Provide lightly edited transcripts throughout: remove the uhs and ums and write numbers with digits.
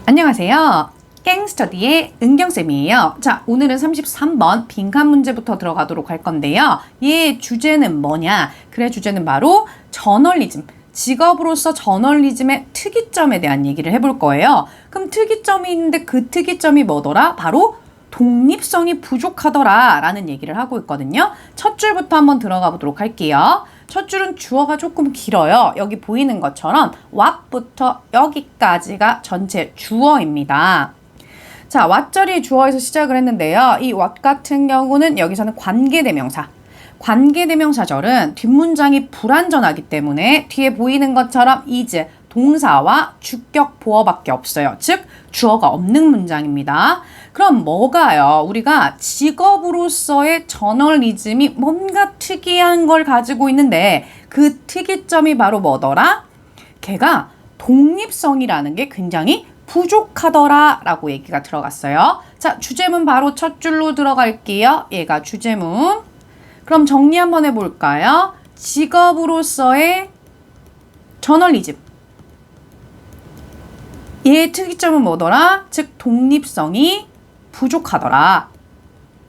안녕하세요. 갱스터디의 은경쌤이에요. 자, 오늘은 33번 빈칸 문제부터 들어가도록 할 건데요. 얘 주제는 뭐냐? 그래, 주제는 바로 저널리즘. 직업으로서 저널리즘의 특이점에 대한 얘기를 해볼 거예요. 그럼 특이점이 있는데 그 특이점이 뭐더라? 바로 독립성이 부족하더라 라는 얘기를 하고 있거든요. 첫 줄부터 한번 들어가 보도록 할게요. 첫 줄은 주어가 조금 길어요. 여기 보이는 것처럼 what부터 여기까지가 전체 주어입니다. 자, what절이 주어에서 시작을 했는데요. 이 what 같은 경우는 여기서는 관계대명사. 관계대명사절은 뒷문장이 불완전하기 때문에 뒤에 보이는 것처럼 is, 동사와 주격 보어밖에 없어요. 즉, 주어가 없는 문장입니다. 그럼 뭐가요? 우리가 직업으로서의 저널리즘이 뭔가 특이한 걸 가지고 있는데 그 특이점이 바로 뭐더라? 걔가 독립성이라는 게 굉장히 부족하더라 라고 얘기가 들어갔어요. 자, 주제문 바로 첫 줄로 들어갈게요. 얘가 주제문. 그럼 정리 한번 해볼까요? 직업으로서의 저널리즘. 얘의 특이점은 뭐더라? 즉, 독립성이 부족하더라.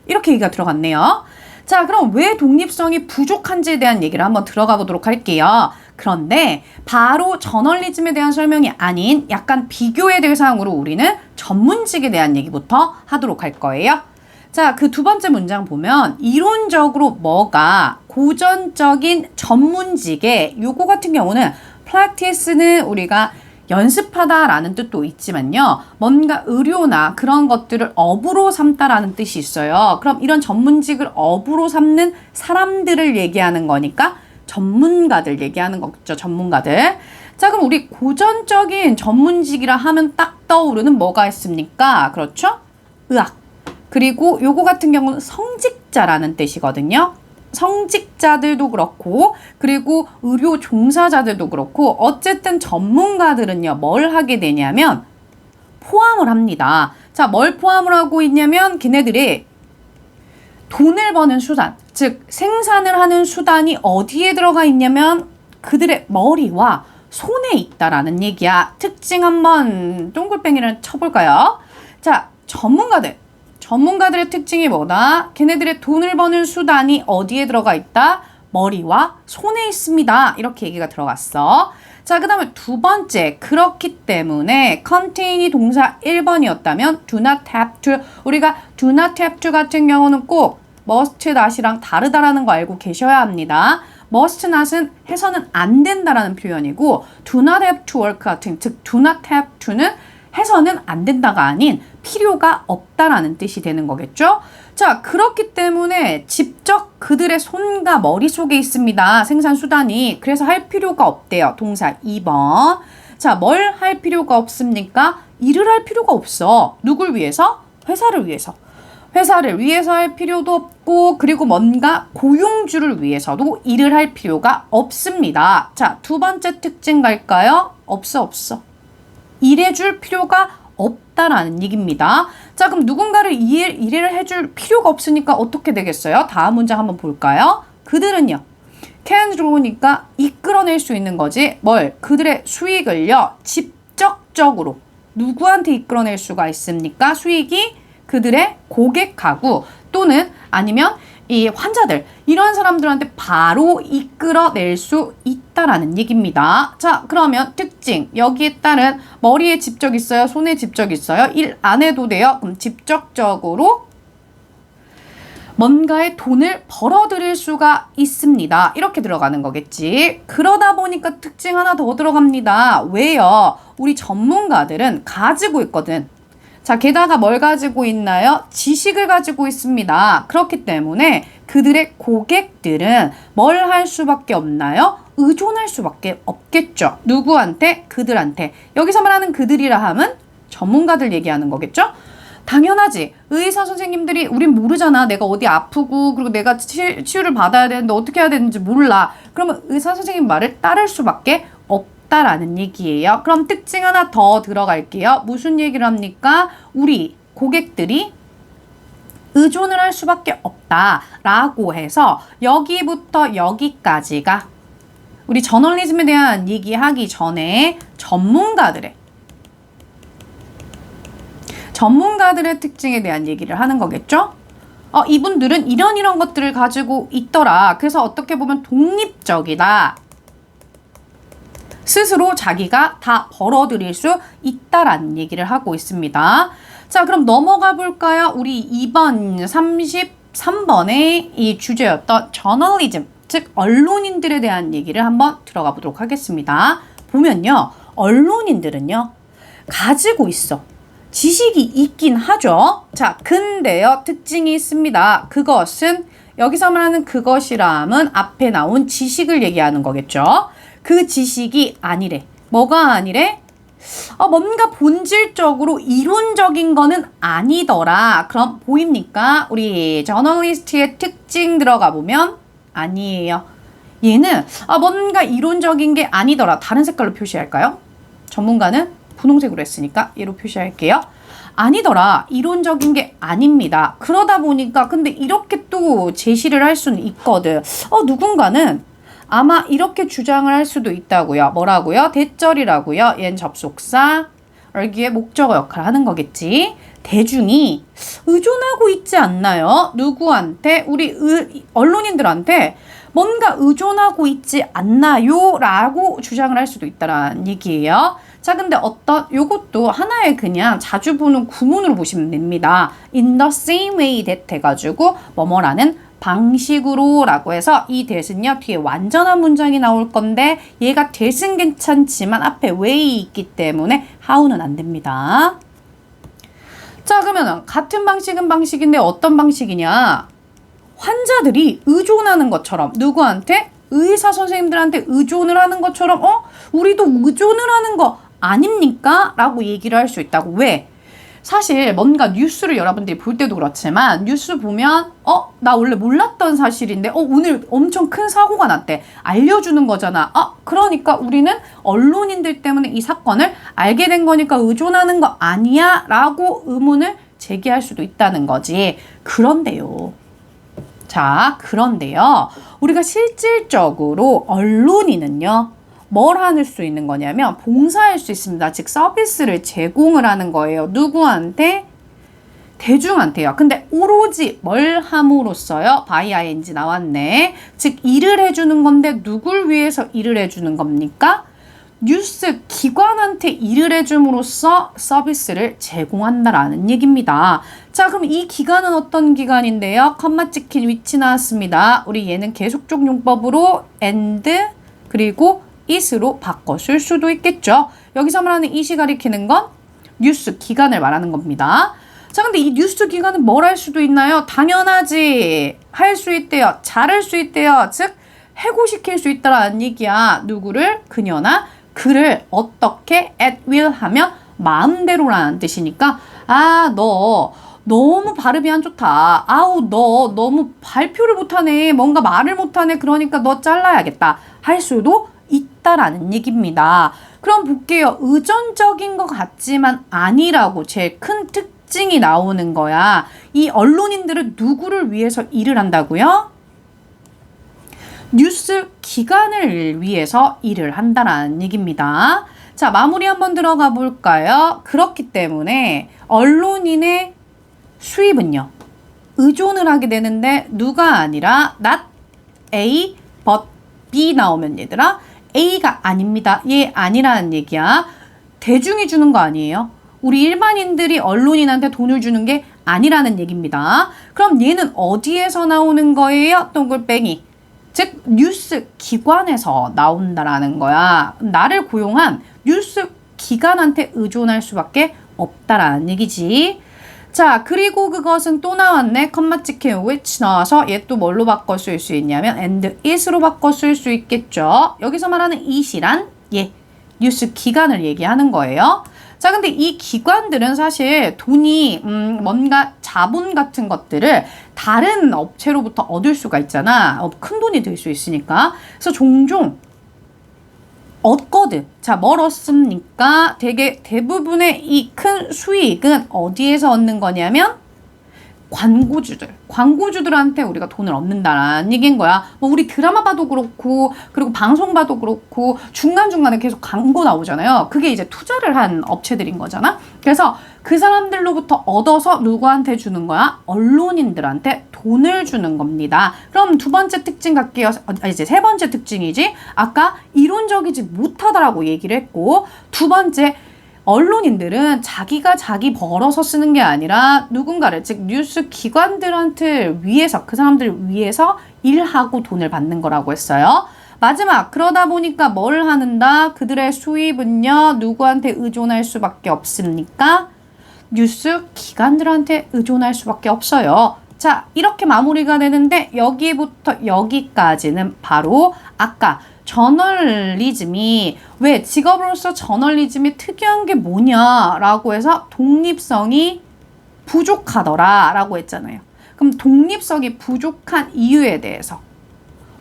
이렇게 얘기가 들어갔네요. 자, 그럼 왜 독립성이 부족한지에 대한 얘기를 한번 들어가 보도록 할게요. 그런데 바로 저널리즘에 대한 설명이 아닌 약간 비교의 대상으로 우리는 전문직에 대한 얘기부터 하도록 할 거예요. 자, 그 두 번째 문장 보면 이론적으로 뭐가 고전적인 전문직에 요거 같은 경우는 practice는 우리가 연습하다라는 뜻도 있지만요. 뭔가 의료나 그런 것들을 업으로 삼다라는 뜻이 있어요. 그럼 이런 전문직을 업으로 삼는 사람들을 얘기하는 거니까 전문가들 얘기하는 거겠죠. 전문가들. 자, 그럼 우리 고전적인 전문직이라 하면 딱 떠오르는 뭐가 있습니까? 그렇죠? 의학. 그리고 요거 같은 경우는 성직자라는 뜻이거든요. 성직자들도 그렇고 그리고 의료 종사자들도 그렇고 어쨌든 전문가들은요. 뭘 하게 되냐면 포함을 합니다. 자, 뭘 포함을 하고 있냐면 걔네들이 돈을 버는 수단, 즉 생산을 하는 수단이 어디에 들어가 있냐면 그들의 머리와 손에 있다라는 얘기야. 특징 한번 동글뱅이를 쳐볼까요? 자, 전문가들의 특징이 뭐다? 걔네들의 돈을 버는 수단이 어디에 들어가 있다? 머리와 손에 있습니다. 이렇게 얘기가 들어갔어. 자, 그 다음에 두 번째. 그렇기 때문에 contain이 동사 1번이었다면 do not have to. 우리가 do not have to 같은 경우는 꼭 must not이랑 다르다라는 거 알고 계셔야 합니다. must not은 해서는 안 된다라는 표현이고 do not have to work 같은, 즉 do not have to는 해서는 안 된다가 아닌 필요가 없다라는 뜻이 되는 거겠죠? 자, 그렇기 때문에 직접 그들의 손과 머릿속에 있습니다. 생산 수단이. 그래서 할 필요가 없대요. 동사 2번. 자, 뭘 할 필요가 없습니까? 일을 할 필요가 없어. 누굴 위해서? 회사를 위해서. 회사를 위해서 할 필요도 없고 그리고 뭔가 고용주를 위해서도 일을 할 필요가 없습니다. 자, 두 번째 특징 갈까요? 없어. 일해줄 필요가 없다라는 얘기입니다. 자, 그럼 누군가를 일을 해줄 필요가 없으니까 어떻게 되겠어요? 다음 문장 한번 볼까요? 그들은요. can draw니까 이끌어낼 수 있는 거지. 뭘? 그들의 수익을요. 직접적으로 누구한테 이끌어낼 수가 있습니까? 수익이 그들의 고객하고 또는 아니면 이 환자들 이런 사람들한테 바로 이끌어낼 수 있다라는 얘기입니다. 자, 그러면 특징 여기에 따른 머리에 직접 있어요? 손에 직접 있어요? 일 안 해도 돼요? 그럼 직접적으로 뭔가의 돈을 벌어들일 수가 있습니다. 이렇게 들어가는 거겠지. 그러다 보니까 특징 하나 더 들어갑니다. 왜요? 우리 전문가들은 가지고 있거든. 자, 게다가 뭘 가지고 있나요? 지식을 가지고 있습니다. 그렇기 때문에 그들의 고객들은 뭘 할 수밖에 없나요? 의존할 수밖에 없겠죠. 누구한테? 그들한테. 여기서 말하는 그들이라 함은 전문가들 얘기하는 거겠죠? 당연하지. 의사 선생님들이 우린 모르잖아. 내가 어디 아프고 그리고 내가 치유를 받아야 되는데 어떻게 해야 되는지 몰라. 그러면 의사 선생님 말을 따를 수밖에 없다라는 얘기예요. 그럼 특징 하나 더 들어갈게요. 무슨 얘기를 합니까? 우리 고객들이 의존을 할 수밖에 없다라고 해서 여기부터 여기까지가 우리 저널리즘에 대한 얘기하기 전에 전문가들의 전문가들의 특징에 대한 얘기를 하는 거겠죠? 이분들은 이런 것들을 가지고 있더라. 그래서 어떻게 보면 독립적이다. 스스로 자기가 다 벌어들일 수 있다라는 얘기를 하고 있습니다. 자, 그럼 넘어가 볼까요? 우리 2번 33번의 이 주제였던 저널리즘, 즉 언론인들에 대한 얘기를 한번 들어가 보도록 하겠습니다. 보면요, 언론인들은요, 가지고 있어. 지식이 있긴 하죠. 자, 근데요, 특징이 있습니다. 그것은, 여기서 말하는 그것이람은 앞에 나온 지식을 얘기하는 거겠죠. 그 지식이 아니래. 뭐가 아니래? 뭔가 본질적으로 이론적인 거는 아니더라. 그럼 보입니까? 우리 저널리스트의 특징 들어가 보면 아니에요. 얘는 뭔가 이론적인 게 아니더라. 다른 색깔로 표시할까요? 전문가는 분홍색으로 했으니까 얘로 표시할게요. 아니더라. 이론적인 게 아닙니다. 그러다 보니까 근데 이렇게 또 제시를 할 수는 있거든. 누군가는 아마 이렇게 주장을 할 수도 있다고요. 뭐라고요? 대절이라고요. 얘는 접속사, 여기에 목적어 역할을 하는 거겠지. 대중이 의존하고 있지 않나요? 누구한테? 우리 언론인들한테 뭔가 의존하고 있지 않나요? 라고 주장을 할 수도 있다는 얘기예요. 자, 근데 요것도 하나의 그냥 자주 보는 구문으로 보시면 됩니다. In the same way that 해가지고 뭐뭐라는 방식으로 라고 해서 이 that은요 뒤에 완전한 문장이 나올 건데 얘가 that은 괜찮지만 앞에 way 있기 때문에 how는 안 됩니다. 자, 그러면 같은 방식은 방식인데 어떤 방식이냐? 환자들이 의존하는 것처럼 누구한테? 의사 선생님들한테 의존을 하는 것처럼 우리도 의존을 하는 거 아닙니까? 라고 얘기를 할 수 있다고. 왜? 사실 뭔가 뉴스를 여러분들이 볼 때도 그렇지만 뉴스 보면 나 원래 몰랐던 사실인데 오늘 엄청 큰 사고가 났대. 알려주는 거잖아. 그러니까 우리는 언론인들 때문에 이 사건을 알게 된 거니까 의존하는 거 아니야? 라고 의문을 제기할 수도 있다는 거지. 그런데요. 우리가 실질적으로 언론인은요. 뭘 할 수 있는 거냐면 봉사할 수 있습니다. 즉 서비스를 제공을 하는 거예요. 누구한테? 대중한테요. 근데 오로지 뭘 함으로써요? by ing 나왔네. 즉 일을 해주는 건데 누굴 위해서 일을 해주는 겁니까? 뉴스 기관한테 일을 해줌으로써 서비스를 제공한다라는 얘기입니다. 자, 그럼 이 기관은 어떤 기관인데요? 컴마 찍힌 위치 나왔습니다. 우리 얘는 계속적 용법으로 and 그리고 it으로 바꿔 쓸 수도 있겠죠. 여기서 말하는 it이 가리키는 건 뉴스 기관을 말하는 겁니다. 자, 근데 이 뉴스 기관은 뭘 할 수도 있나요? 당연하지. 할 수 있대요. 잘할 수 있대요. 즉 해고시킬 수 있다라는 얘기야. 누구를? 그녀나 그를 어떻게 at will 하면 마음대로라는 뜻이니까 너 너무 발음이 안 좋다. 너 너무 발표를 못하네. 뭔가 말을 못하네. 그러니까 너 잘라야겠다. 할 수도 있다라는 얘기입니다. 그럼 볼게요. 의존적인 것 같지만 아니라고 제일 큰 특징이 나오는 거야. 이 언론인들은 누구를 위해서 일을 한다고요? 뉴스 기관을 위해서 일을 한다라는 얘기입니다. 자, 마무리 한번 들어가 볼까요? 그렇기 때문에 언론인의 수입은요. 의존을 하게 되는데 누가 아니라 not A but B 나오면 얘들아 A가 아닙니다. 얘 아니라는 얘기야. 대중이 주는 거 아니에요. 우리 일반인들이 언론인한테 돈을 주는 게 아니라는 얘기입니다. 그럼 얘는 어디에서 나오는 거예요? 동글뱅이. 즉 뉴스 기관에서 나온다라는 거야. 나를 고용한 뉴스 기관한테 의존할 수밖에 없다라는 얘기지. 자, 그리고 그것은 또 나왔네. 컴마 찍힌 which 나와서 얘 또 뭘로 바꿔 쓸 수 있냐면 and it으로 바꿔 쓸 수 있겠죠. 여기서 말하는 it이란 뉴스 기관을 얘기하는 거예요. 자, 근데 이 기관들은 사실 돈이 뭔가 자본 같은 것들을 다른 업체로부터 얻을 수가 있잖아. 큰 돈이 들 수 있으니까. 그래서 종종 얻거든. 자, 뭘 얻습니까? 대부분의 이 큰 수익은 어디에서 얻는 거냐면 광고주들한테 우리가 돈을 얻는다라는 얘기인 거야. 뭐 우리 드라마 봐도 그렇고 그리고 방송 봐도 그렇고 중간중간에 계속 광고 나오잖아요. 그게 이제 투자를 한 업체들인 거잖아. 그래서 그 사람들로부터 얻어서 누구한테 주는 거야? 언론인들한테 돈을 주는 겁니다. 그럼 두 번째 특징 갈게요. 이제 세 번째 특징이지. 아까 이론적이지 못하다라고 얘기를 했고, 두 번째, 언론인들은 자기가 자기 벌어서 쓰는 게 아니라 누군가를, 즉 뉴스 기관들한테 위해서, 그 사람들을 위해서 일하고 돈을 받는 거라고 했어요. 마지막, 그러다 보니까 뭘 하는다? 그들의 수입은요, 누구한테 의존할 수밖에 없습니까? 뉴스 기관들한테 의존할 수밖에 없어요. 자, 이렇게 마무리가 되는데 여기부터 여기까지는 바로 아까 저널리즘이, 왜 직업으로서 저널리즘이 특이한 게 뭐냐라고 해서 독립성이 부족하더라 라고 했잖아요. 그럼 독립성이 부족한 이유에 대해서,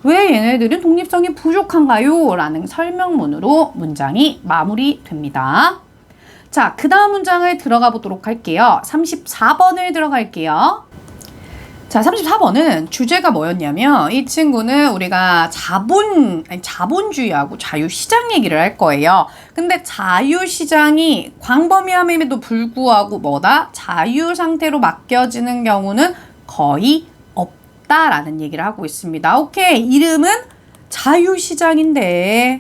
왜 얘네들은 독립성이 부족한가요? 라는 설명문으로 문장이 마무리됩니다. 자, 그 다음 문장을 들어가 보도록 할게요. 34번을 들어갈게요. 자, 34번은 주제가 뭐였냐면, 이 친구는 우리가 자본주의하고 자유시장 얘기를 할 거예요. 근데 자유시장이 광범위함에도 불구하고 뭐다? 자유 상태로 맡겨지는 경우는 거의 없다라는 얘기를 하고 있습니다. 오케이. 이름은 자유시장인데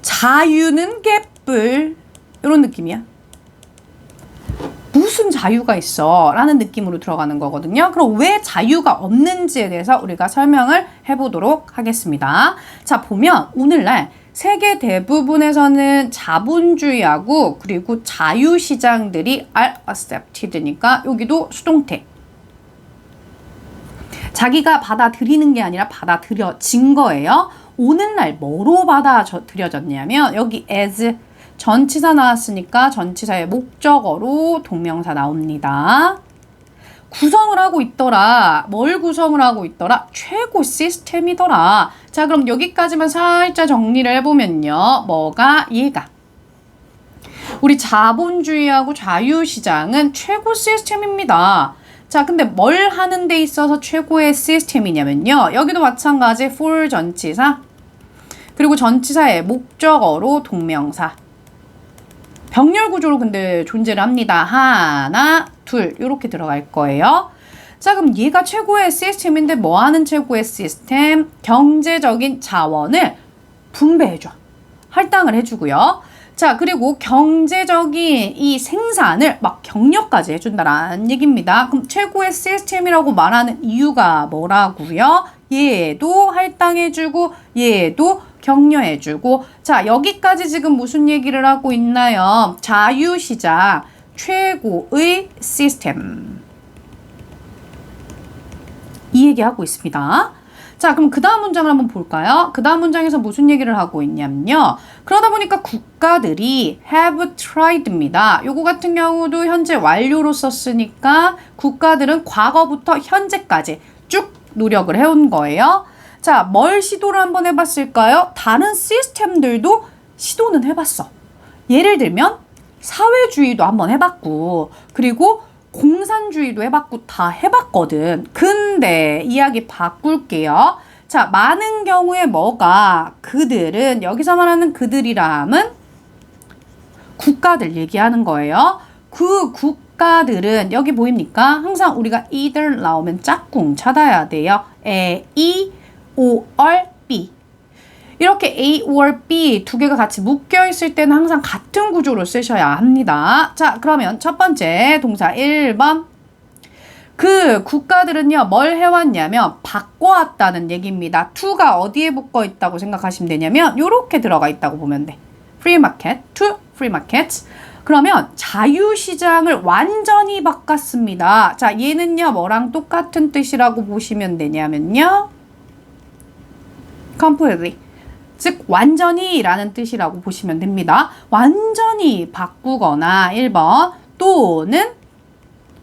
자유는 개뿔. 이런 느낌이야. 무슨 자유가 있어? 라는 느낌으로 들어가는 거거든요. 그럼 왜 자유가 없는지에 대해서 우리가 설명을 해보도록 하겠습니다. 자, 보면 오늘날 세계 대부분에서는 자본주의하고 그리고 자유시장들이 are accepted니까 여기도 수동태. 자기가 받아들이는 게 아니라 받아들여진 거예요. 오늘날 뭐로 받아들여졌냐면 여기 as 전치사 나왔으니까 전치사의 목적어로 동명사 나옵니다. 구성을 하고 있더라. 뭘 구성을 하고 있더라? 최고 시스템이더라. 자, 그럼 여기까지만 살짝 정리를 해보면요. 뭐가? 얘가. 우리 자본주의하고 자유시장은 최고 시스템입니다. 자, 근데 뭘 하는 데 있어서 최고의 시스템이냐면요. 여기도 마찬가지 for 전치사, 그리고 전치사의 목적어로 동명사. 병렬 구조로 근데 존재를 합니다. 하나, 둘 이렇게 들어갈 거예요. 자, 그럼 얘가 최고의 시스템인데 뭐 하는 최고의 시스템? 경제적인 자원을 분배해줘. 할당을 해주고요. 자, 그리고 경제적인 이 생산을 막 경력까지 해준다라는 얘기입니다. 그럼 최고의 시스템이라고 말하는 이유가 뭐라고요? 얘도 할당해주고 얘도 격려해주고. 자, 여기까지 지금 무슨 얘기를 하고 있나요? 자유시장 최고의 시스템, 이 얘기하고 있습니다. 자, 그럼 그 다음 문장을 한번 볼까요? 그 다음 문장에서 무슨 얘기를 하고 있냐면요. 그러다 보니까 국가들이 have tried입니다. 요거 같은 경우도 현재 완료로 썼으니까 국가들은 과거부터 현재까지 쭉 노력을 해온 거예요. 자, 뭘 시도를 한번 해봤을까요? 다른 시스템들도 시도는 해봤어. 예를 들면 사회주의도 한번 해봤고 그리고 공산주의도 해봤고 다 해봤거든. 근데 이야기 바꿀게요. 자, 많은 경우에 뭐가? 그들은, 여기서 말하는 그들이라면 국가들 얘기하는 거예요. 그 국가들은 여기 보입니까? 항상 우리가 either 나오면 짝꿍 찾아야 돼요. A, or B. 이렇게 A or B 두 개가 같이 묶여 있을 때는 항상 같은 구조로 쓰셔야 합니다. 자, 그러면 첫 번째 동사 1번. 그 국가들은요, 뭘 해왔냐면 바꿔왔다는 얘기입니다. to가 어디에 묶어 있다고 생각하시면 되냐면 요렇게 들어가 있다고 보면 돼. free market, to free market. 그러면 자유시장을 완전히 바꿨습니다. 자, 얘는요, 뭐랑 똑같은 뜻이라고 보시면 되냐면요, completely. 즉 완전히 라는 뜻이라고 보시면 됩니다. 완전히 바꾸거나 1번, 또는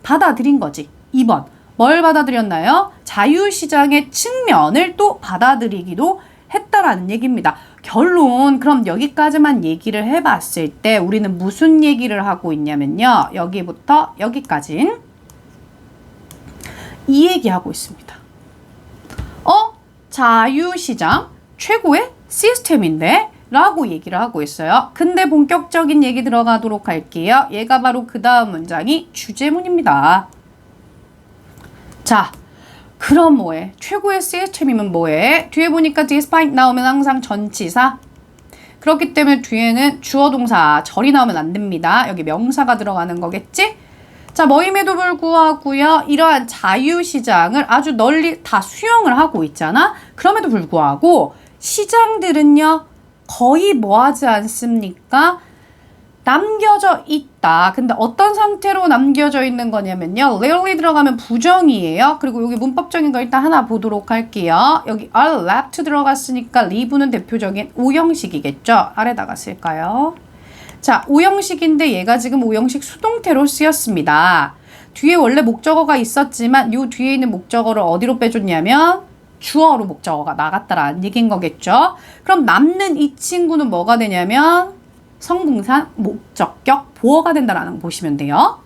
받아들인 거지. 2번, 뭘 받아들였나요? 자유시장의 측면을 또 받아들이기도 했다라는 얘기입니다. 결론, 그럼 여기까지만 얘기를 해봤을 때 우리는 무슨 얘기를 하고 있냐면요, 여기부터 여기까진 이 얘기하고 있습니다. 자유시장 최고의 시스템인데? 라고 얘기를 하고 있어요. 근데 본격적인 얘기 들어가도록 할게요. 얘가 바로 그 다음 문장이 주제문입니다. 자, 그럼 뭐해? 최고의 시스템이면 뭐해? 뒤에 보니까 despite 나오면 항상 전치사. 그렇기 때문에 뒤에는 주어 동사 절이 나오면 안 됩니다. 여기 명사가 들어가는 거겠지? 자, 뭐임에도 불구하고요. 이러한 자유시장을 아주 널리 다 수용을 하고 있잖아. 그럼에도 불구하고 시장들은요. 거의 뭐하지 않습니까? 남겨져 있다. 근데 어떤 상태로 남겨져 있는 거냐면요. rarely 들어가면 부정이에요. 그리고 여기 문법적인 거 일단 하나 보도록 할게요. 여기 are left 들어갔으니까 leave는 대표적인 오형식이겠죠. 아래다가 쓸까요? 자, 오형식인데 얘가 지금 오형식 수동태로 쓰였습니다. 뒤에 원래 목적어가 있었지만 요 뒤에 있는 목적어를 어디로 빼줬냐면 주어로 목적어가 나갔다라는 얘기인 거겠죠. 그럼 남는 이 친구는 뭐가 되냐면 성분사, 목적격, 보어가 된다라는 거 보시면 돼요.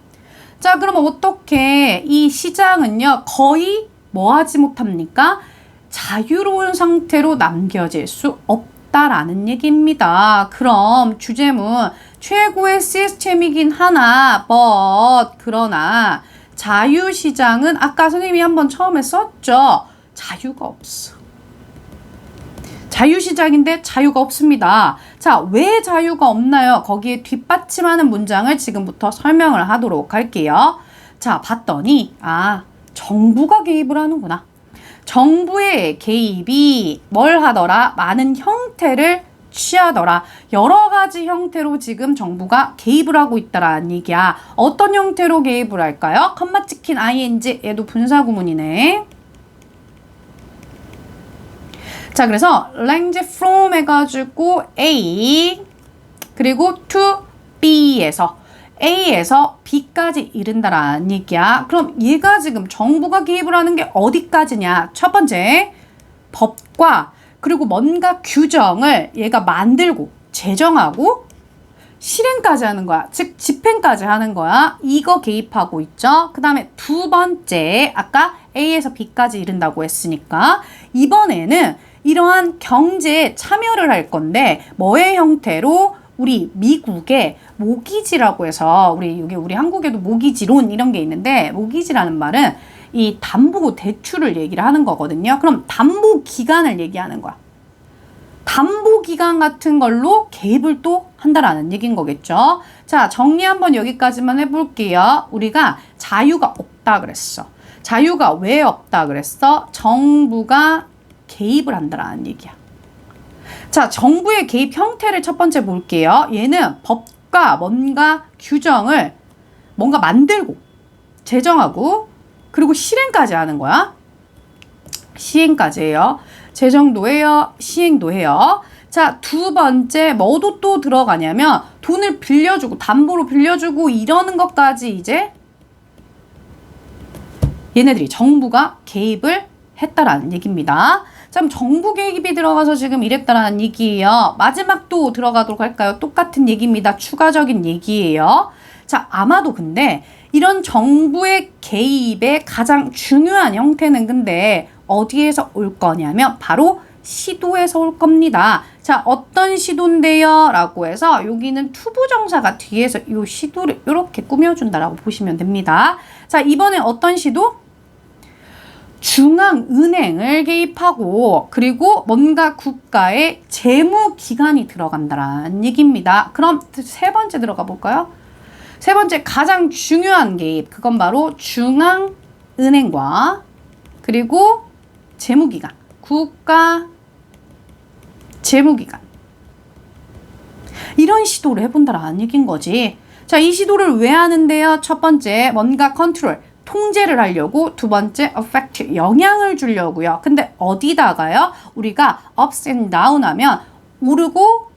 자, 그럼 어떻게 이 시장은요 거의 뭐 하지 못합니까? 자유로운 상태로 남겨질 수 없다라는 얘기입니다. 그럼 주제문 최고의 시스템이긴 하나 but 그러나 자유시장은 아까 선생님이 한번 처음에 썼죠. 자유가 없어. 자유시장인데 자유가 없습니다. 자, 왜 자유가 없나요? 거기에 뒷받침하는 문장을 지금부터 설명을 하도록 할게요. 자, 봤더니 정부가 개입을 하는구나. 정부의 개입이 뭘 하더라? 많은 형태를 취하더라. 여러 가지 형태로 지금 정부가 개입을 하고 있다라는 얘기야. 어떤 형태로 개입을 할까요? 컴마 찍힌 ing, 얘도 분사구문이네. 자, 그래서 range from 해가지고 A 그리고 to B에서 A에서 B까지 이른다라는 얘기야. 그럼 얘가 지금 정부가 개입을 하는 게 어디까지냐? 첫 번째, 법과 그리고 뭔가 규정을 얘가 만들고 제정하고 실행까지 하는 거야. 즉 집행까지 하는 거야. 이거 개입하고 있죠. 그 다음에 두 번째, 아까 A에서 B까지 이른다고 했으니까 이번에는 이러한 경제에 참여를 할 건데 뭐의 형태로? 우리 미국의 모기지라고 해서 우리 한국에도 모기지론 이런 게 있는데 모기지라는 말은 이 담보 대출을 얘기를 하는 거거든요. 그럼 담보 기간을 얘기하는 거야. 담보 기간 같은 걸로 개입을 또 한다라는 얘기인 거겠죠. 자, 정리 한번 여기까지만 해볼게요. 우리가 자유가 없다 그랬어. 자유가 왜 없다 그랬어? 정부가 개입을 한다라는 얘기야. 자, 정부의 개입 형태를 첫 번째 볼게요. 얘는 법과 뭔가 규정을 뭔가 만들고 제정하고 그리고 실행까지 하는 거야. 시행까지 해요. 제정도 해요. 시행도 해요. 자, 두 번째 뭐도 또 들어가냐면 돈을 빌려주고 담보로 빌려주고 이러는 것까지 이제 얘네들이 정부가 개입을 했다라는 얘기입니다. 자, 그럼 정부 개입이 들어가서 지금 이랬다라는 얘기예요. 마지막도 들어가도록 할까요? 똑같은 얘기입니다. 추가적인 얘기예요. 자, 아마도 근데 이런 정부의 개입의 가장 중요한 형태는 근데 어디에서 올 거냐면 바로 시도에서 올 겁니다. 자, 어떤 시도인데요? 라고 해서 여기는 투부정사가 뒤에서 이 시도를 이렇게 꾸며준다라고 보시면 됩니다. 자, 이번에 어떤 시도? 중앙은행을 개입하고 그리고 뭔가 국가의 재무기관이 들어간다라는 얘기입니다. 그럼 세 번째 들어가 볼까요? 세 번째 가장 중요한 개입, 그건 바로 중앙은행과 그리고 재무기관, 국가 재무기관 이런 시도를 해본다라는 얘기인 거지. 자, 이 시도를 왜 하는데요? 첫 번째 뭔가 컨트롤, 통제를 하려고, 두 번째 affect, 영향을 주려고요. 근데 어디다가요? 우리가 ups and down 하면 오르고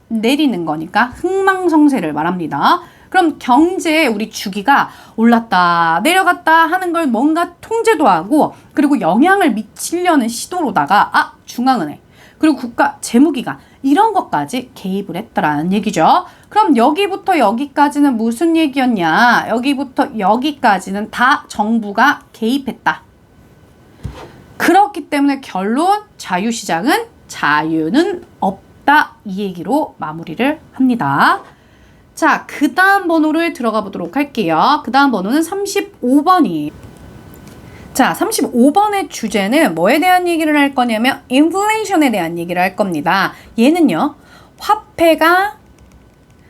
내리는 거니까 흥망성쇠를 말합니다. 그럼 경제에 우리 주기가 올랐다 내려갔다 하는 걸 뭔가 통제도 하고 그리고 영향을 미치려는 시도로다가 중앙은행 그리고 국가 재무기관 이런 것까지 개입을 했다라는 얘기죠. 그럼 여기부터 여기까지는 무슨 얘기였냐? 여기부터 여기까지는 다 정부가 개입했다. 그렇기 때문에 결론 자유시장은 자유는 없다 이 얘기로 마무리를 합니다. 자, 그 다음 번호를 들어가 보도록 할게요. 그 다음 번호는 35번이에요. 자, 35번의 주제는 뭐에 대한 얘기를 할 거냐면 인플레이션에 대한 얘기를 할 겁니다. 얘는요,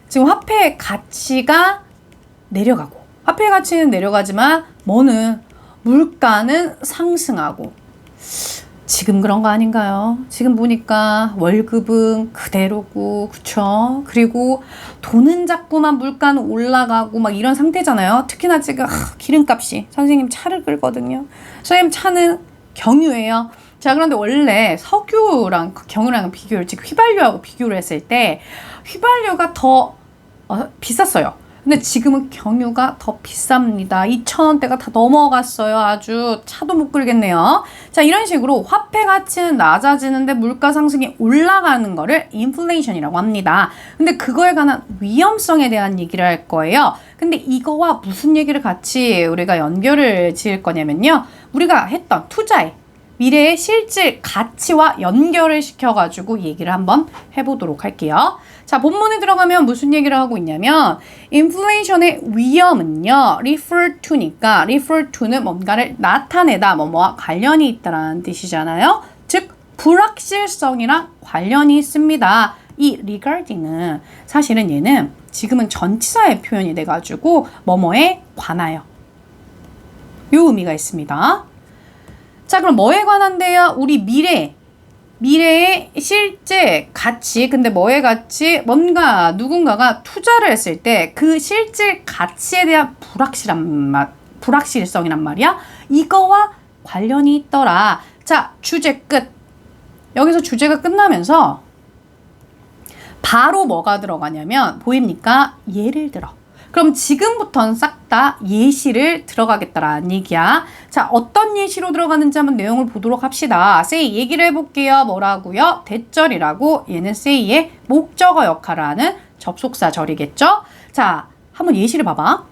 지금 화폐의 가치가 내려가고, 화폐의 가치는 내려가지만 뭐는 물가는 상승하고, 지금 그런 거 아닌가요? 지금 보니까 월급은 그대로고, 그쵸? 그리고 돈은 자꾸만 물가는 올라가고 막 이런 상태잖아요. 특히나 지금 기름값이, 선생님 차를 끌거든요. 선생님 차는 경유예요. 자, 그런데 원래 석유랑 경유랑 비교를, 즉 휘발유하고 비교를 했을 때 휘발유가 더 비쌌어요. 근데 지금은 경유가 더 비쌉니다. 2,000원대가 다 넘어갔어요. 아주 차도 못 끌겠네요. 자, 이런 식으로 화폐 가치는 낮아지는데 물가 상승이 올라가는 거를 인플레이션이라고 합니다. 근데 그거에 관한 위험성에 대한 얘기를 할 거예요. 근데 이거와 무슨 얘기를 같이 우리가 연결을 지을 거냐면요. 우리가 했던 투자의 미래의 실질 가치와 연결을 시켜가지고 얘기를 한번 해보도록 할게요. 자, 본문에 들어가면 무슨 얘기를 하고 있냐면 인플레이션의 위험은요, refer to니까 refer to는 뭔가를 나타내다, 뭐뭐와 관련이 있다라는 뜻이잖아요. 즉, 불확실성이랑 관련이 있습니다. 이 regarding은 사실은 얘는 지금은 전치사의 표현이 돼가지고 뭐뭐에 관하여 요 의미가 있습니다. 자, 그럼 뭐에 관한데요? 우리 미래의 실제 가치, 근데 뭐의 가치? 뭔가 누군가가 투자를 했을 때 그 실질 가치에 대한 불확실성이란 말이야. 이거와 관련이 있더라. 자, 주제 끝. 여기서 주제가 끝나면서 바로 뭐가 들어가냐면 보입니까? 예를 들어. 그럼 지금부터는 싹 다 예시를 들어가겠다라는 얘기야. 자, 어떤 예시로 들어가는지 한번 내용을 보도록 합시다. say 얘기를 해볼게요. 뭐라고요? 대절이라고. 얘는 say의 목적어 역할을 하는 접속사절이겠죠? 자, 한번 예시를 봐봐.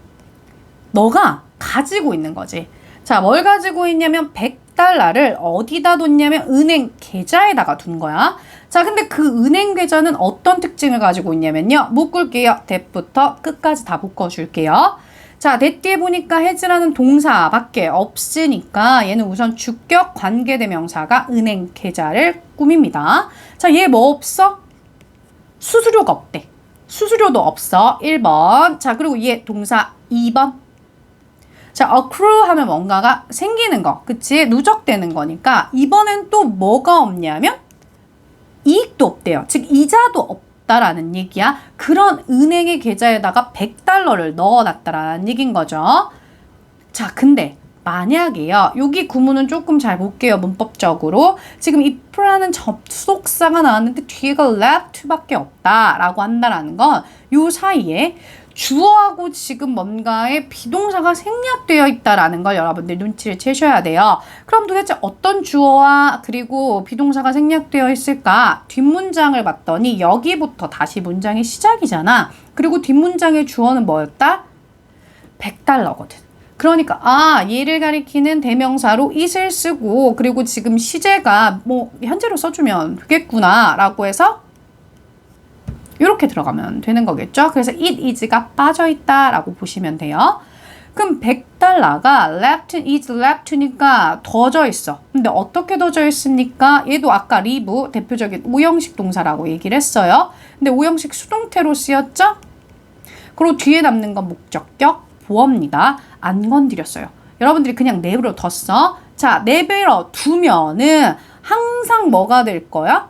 너가 가지고 있는 거지. 자, 뭘 가지고 있냐면 100달러를 어디다 뒀냐면 은행 계좌에다가 둔 거야. 자, 근데 그 은행 계좌는 어떤 특징을 가지고 있냐면요. 묶을게요. that부터 끝까지 다 묶어줄게요. 자, that 뒤에 보니까 has라는 동사밖에 없으니까 얘는 우선 주격 관계대명사가 은행 계좌를 꾸밉니다. 자, 얘 뭐 없어? 수수료가 없대. 수수료도 없어. 1번. 자, 그리고 얘 동사 2번. 자, accrue 하면 뭔가가 생기는 거. 그치? 누적되는 거니까 이번엔 또 뭐가 없냐면 이익도 없대요. 즉 이자도 없다라는 얘기야. 그런 은행의 계좌에다가 100달러를 넣어놨다라는 얘기인 거죠. 자, 근데 만약에요. 여기 구문은 조금 잘 볼게요. 문법적으로. 지금 if라는 접속사가 나왔는데 뒤에가 left밖에 없다라고 한다라는 건 요 사이에 주어하고 지금 뭔가의 비동사가 생략되어 있다라는 걸 여러분들 눈치를 채셔야 돼요. 그럼 도대체 어떤 주어와 그리고 비동사가 생략되어 있을까? 뒷문장을 봤더니 여기부터 다시 문장의 시작이잖아. 그리고 뒷문장의 주어는 뭐였다? 100달러거든. 그러니까 얘를 가리키는 대명사로 it을 쓰고 그리고 지금 시제가 뭐 현재로 써주면 되겠구나 라고 해서 이렇게 들어가면 되는 거겠죠. 그래서 it is가 빠져있다 라고 보시면 돼요. 그럼 100달러가 is left니까 더져 있어. 근데 어떻게 더져 있습니까? 얘도 아까 leave 대표적인 오형식 동사라고 얘기를 했어요. 근데 오형식 수동태로 쓰였죠? 그리고 뒤에 남는 건 목적격 보어입니다. 안 건드렸어요. 여러분들이 그냥 내버려 뒀어. 자, 내버려 두면은 항상 뭐가 될 거야?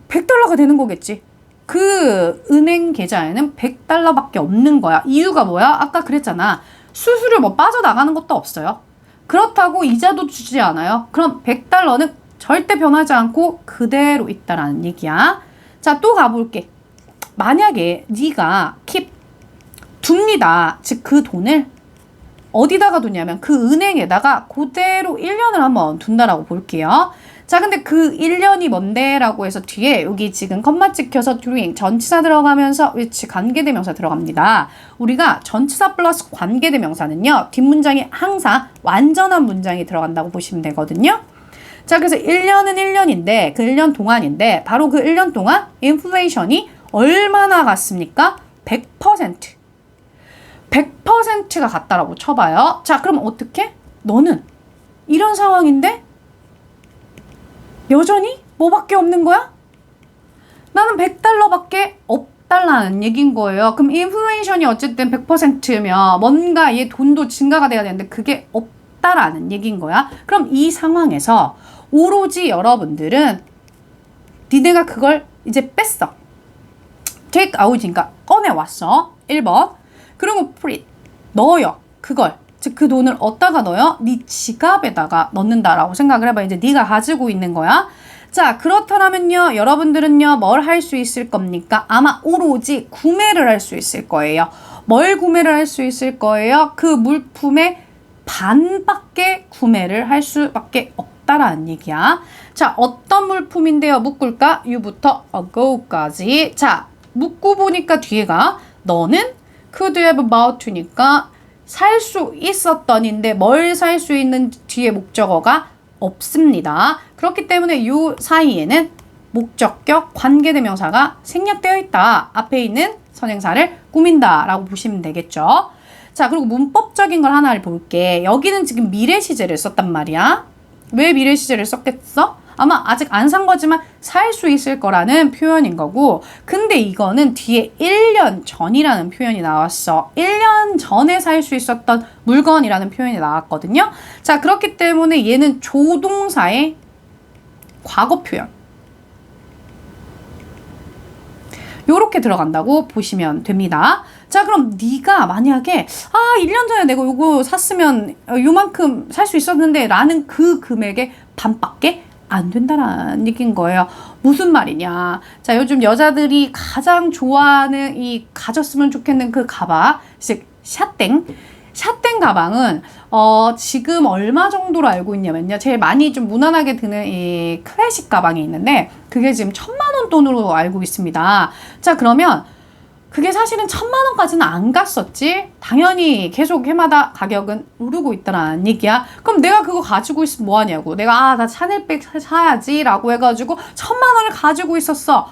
100달러가 되는 거겠지. 그 은행 계좌에는 100달러밖에 없는 거야. 이유가 뭐야? 아까 그랬잖아. 수수료 뭐 빠져나가는 것도 없어요. 그렇다고 이자도 주지 않아요. 그럼 100달러는 절대 변하지 않고 그대로 있다라는 얘기야. 자, 또 가볼게. 만약에 네가 keep 둡니다. 즉 그 돈을 어디다가 두냐면 그 은행에다가 그대로 1년을 한번 둔다라고 볼게요. 자, 근데 그 1년이 뭔데? 라고 해서 뒤에 여기 지금 컴마 찍혀서 during 전치사 들어가면서 which 관계대명사 들어갑니다. 우리가 전치사 플러스 관계대명사는요. 뒷문장에 항상 완전한 문장이 들어간다고 보시면 되거든요. 자, 그래서 1년은 1년인데 그 1년 동안인데 바로 그 1년 동안 인플레이션이 얼마나 갔습니까? 100%. 100%가 갔다라고 쳐봐요. 자, 그럼 어떻게? 너는 이런 상황인데 여전히 뭐밖에 없는 거야? 나는 100달러밖에 없달라는 얘기인 거예요. 그럼 인플레이션이 어쨌든 100%면 뭔가 얘 돈도 증가가 돼야 되는데 그게 없다라는 얘기인 거야. 그럼 이 상황에서 오로지 여러분들은 니네가 그걸 이제 뺐어. take out이니까 꺼내왔어. 1번. 그리고 put 넣어요. 그걸. 즉 그 돈을 어디다가 넣어요? 네 지갑에다가 넣는다라고 생각을 해봐. 이제 네가 가지고 있는 거야. 자, 그렇다면요, 여러분들은요, 뭘 할 수 있을 겁니까? 아마 오로지 구매를 할 수 있을 거예요. 뭘 구매를 할 수 있을 거예요? 그 물품의 반밖에 구매를 할 수밖에 없다라는 얘기야. 자, 어떤 물품인데요? 묶을까? U부터 ago까지. 자, 묶고 보니까 뒤에가 너는 could have bought to니까 살 수 있었던인데 뭘 살 수 있는 뒤에 목적어가 없습니다. 그렇기 때문에 이 사이에는 목적격 관계대명사가 생략되어 있다. 앞에 있는 선행사를 꾸민다 라고 보시면 되겠죠. 자, 그리고 문법적인 걸 하나를 볼게. 여기는 지금 미래 시제를 썼단 말이야. 왜 미래 시제를 썼겠어? 아마 아직 안 산 거지만 살 수 있을 거라는 표현인 거고, 근데 이거는 뒤에 1년 전이라는 표현이 나왔어. 1년 전에 살 수 있었던 물건이라는 표현이 나왔거든요. 자, 그렇기 때문에 얘는 조동사의 과거 표현. 요렇게 들어간다고 보시면 됩니다. 자, 그럼 네가 만약에 1년 전에 내가 요거 샀으면 요만큼 살 수 있었는데 라는 그 금액의 반밖에 안 된다라는 얘기인 거예요. 무슨 말이냐. 자, 요즘 여자들이 가장 좋아하는 이 가졌으면 좋겠는 그 가방, 즉 샤땡. 샤땡 가방은 지금 얼마 정도로 알고 있냐면요. 제일 많이 좀 무난하게 드는 이 클래식 가방이 있는데 그게 지금 1,000만 원 돈으로 알고 있습니다. 자, 그러면 그게 사실은 1,000만 원까지는 안 갔었지. 당연히 계속 해마다 가격은 오르고 있다는 얘기야. 그럼 내가 그거 가지고 있으면 뭐하냐고. 내가 나 샤넬백 사야지 라고 해가지고 1,000만 원을 가지고 있었어.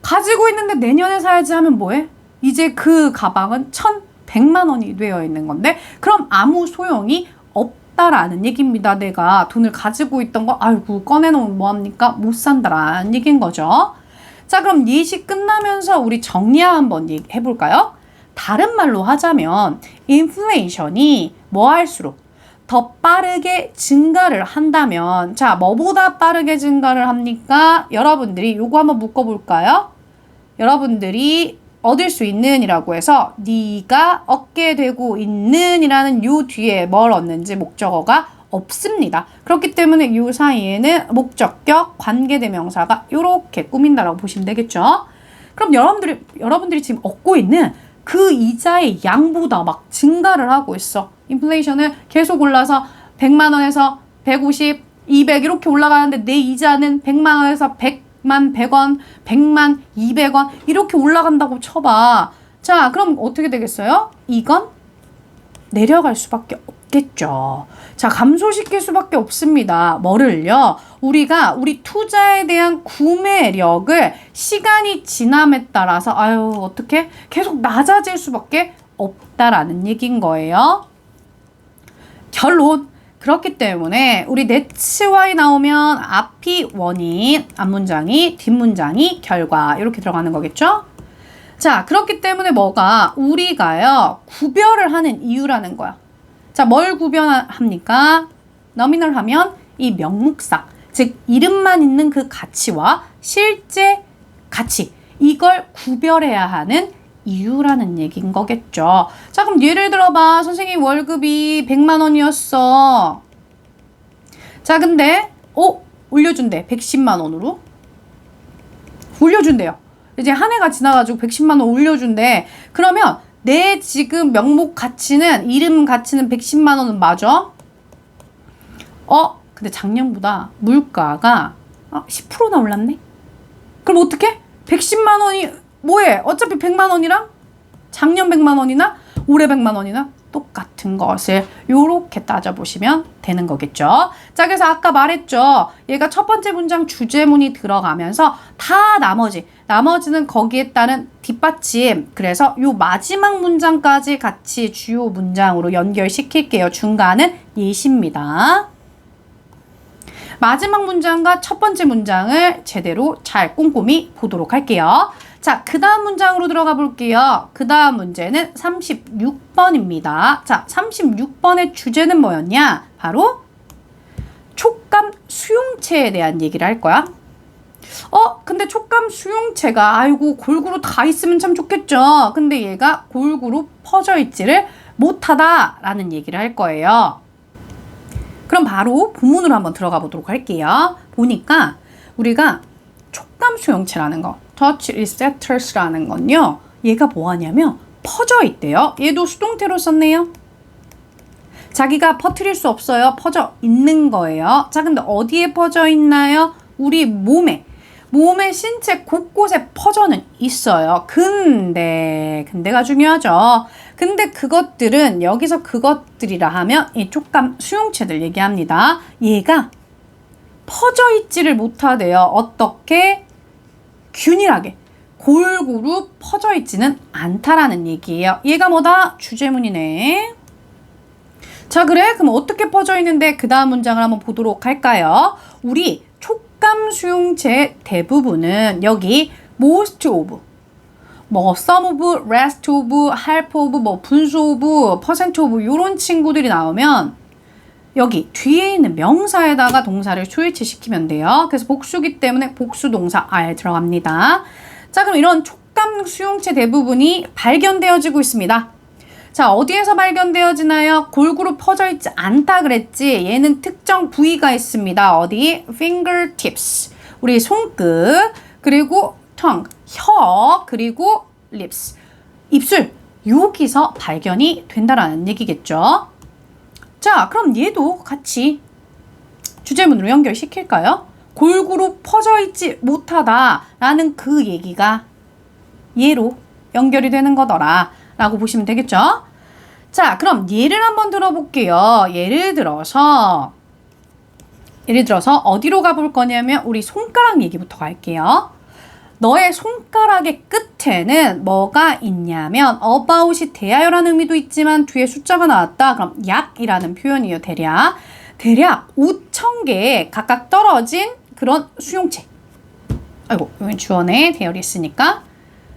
가지고 있는데 내년에 사야지 하면 뭐해? 이제 그 가방은 1,100만 원이 되어 있는 건데 그럼 아무 소용이 없다라는 얘기입니다. 내가 돈을 가지고 있던 거 아이고 꺼내놓으면 뭐합니까? 못 산다라는 얘기인 거죠. 자, 그럼 예시 끝나면서 우리 정리 한번 해볼까요? 다른 말로 하자면 인플레이션이 뭐 할수록 더 빠르게 증가를 한다면, 자, 뭐보다 빠르게 증가를 합니까? 여러분들이 요거 한번 묶어볼까요? 여러분들이 얻을 수 있는 이라고 해서 네가 얻게 되고 있는 이라는 요 뒤에 뭘 얻는지 목적어가 없습니다. 그렇기 때문에 이 사이에는 목적격 관계대명사가 이렇게 꾸민다라고 보시면 되겠죠. 그럼 여러분들이 지금 얻고 있는 그 이자의 양보다 막 증가를 하고 있어. 인플레이션은 계속 올라서 100만 원에서 150, 200 이렇게 올라가는데 내 이자는 100만 원에서 100만 100원, 100만 200원 이렇게 올라간다고 쳐봐. 자, 그럼 어떻게 되겠어요? 이건 내려갈 수밖에 없겠죠. 자, 감소시킬 수밖에 없습니다. 뭐를요? 우리가 우리 투자에 대한 구매력을 시간이 지남에 따라서 어떻게 계속 낮아질 수밖에 없다라는 얘기인 거예요. 결론. 그렇기 때문에 우리 that's why 나오면 앞이 원인, 앞문장이 뒷문장이 결과 이렇게 들어가는 거겠죠? 자, 그렇기 때문에 뭐가 우리가요 구별을 하는 이유라는 거야. 자, 뭘 구별합니까? nominal 하면 이 명목상, 즉 이름만 있는 그 가치와 실제 가치, 이걸 구별해야 하는 이유라는 얘기인 거겠죠. 자, 그럼 예를 들어봐. 선생님 월급이 100만 원이었어. 자, 근데 올려준대. 110만 원으로. 올려준대요. 이제 한 해가 지나가지고 110만 원 올려준대. 그러면 내 지금 명목 가치는, 이름 가치는 110만 원은 맞아? 근데 작년보다 물가가 10%나 올랐네? 그럼 어떡해? 110만 원이 뭐해? 어차피 100만 원이랑 작년 100만 원이나 올해 100만 원이나 똑같은 것을 요렇게 따져보시면 되는 거겠죠. 자, 그래서 아까 말했죠. 얘가 첫 번째 문장 주제문이 들어가면서 다 나머지는 거기에 따른 뒷받침. 그래서 요 마지막 문장까지 같이 주요 문장으로 연결시킬게요. 중간은 예시입니다. 마지막 문장과 첫 번째 문장을 제대로 잘 꼼꼼히 보도록 할게요. 자, 그 다음 문장으로 들어가 볼게요. 그 다음 문제는 36번입니다. 자, 36번의 주제는 뭐였냐? 바로 촉감 수용체에 대한 얘기를 할 거야. 근데 촉감 수용체가 아이고 골고루 다 있으면 참 좋겠죠. 근데 얘가 골고루 퍼져 있지를 못하다라는 얘기를 할 거예요. 그럼 바로 본문으로 한번 들어가 보도록 할게요. 보니까 우리가 촉감 수용체라는 거, touch receptors라는 건요. 얘가 뭐 하냐면 퍼져 있대요. 얘도 수동태로 썼네요. 자기가 퍼뜨릴 수 없어요. 퍼져 있는 거예요. 자, 근데 어디에 퍼져 있나요? 우리 몸의 신체 곳곳에 퍼져는 있어요. 근데가 중요하죠. 근데 그것들은 여기서 그것들이라 하면 이 촉감 수용체들 얘기합니다. 얘가 퍼져 있지를 못하대요. 어떻게? 균일하게 골고루 퍼져 있지는 않다라는 얘기예요. 얘가 뭐다? 주제문이네. 자, 그래? 그럼 어떻게 퍼져 있는데 그 다음 문장을 한번 보도록 할까요? 우리 촉감 수용체의 대부분은 여기 most of, some of, rest of, half of, 분수 of, percent of 이런 친구들이 나오면 여기 뒤에 있는 명사에다가 동사를 수일치시키면 돼요. 그래서 복수기 때문에 복수 동사 R 들어갑니다. 자, 그럼 이런 촉감 수용체 대부분이 발견되어지고 있습니다. 자, 어디에서 발견되어지나요? 골고루 퍼져 있지 않다 그랬지. 얘는 특정 부위가 있습니다. 어디? fingertips, 우리 손끝, 그리고 tongue, 혀, 그리고 lips, 입술. 여기서 발견이 된다라는 얘기겠죠. 자, 그럼 얘도 같이 주제문으로 연결시킬까요? 골고루 퍼져 있지 못하다라는 그 얘기가 얘로 연결이 되는 거더라 라고 보시면 되겠죠? 자, 그럼 예를 한번 들어볼게요. 예를 들어서 어디로 가볼 거냐면 우리 손가락 얘기부터 갈게요. 너의 손가락의 끝에는 뭐가 있냐면 about이 대하여라는 의미도 있지만 뒤에 숫자가 나왔다. 그럼 약이라는 표현이에요. 대략 5,000개에 각각 떨어진 그런 수용체. 아이고, 여긴 주어네. 대열이 있으니까.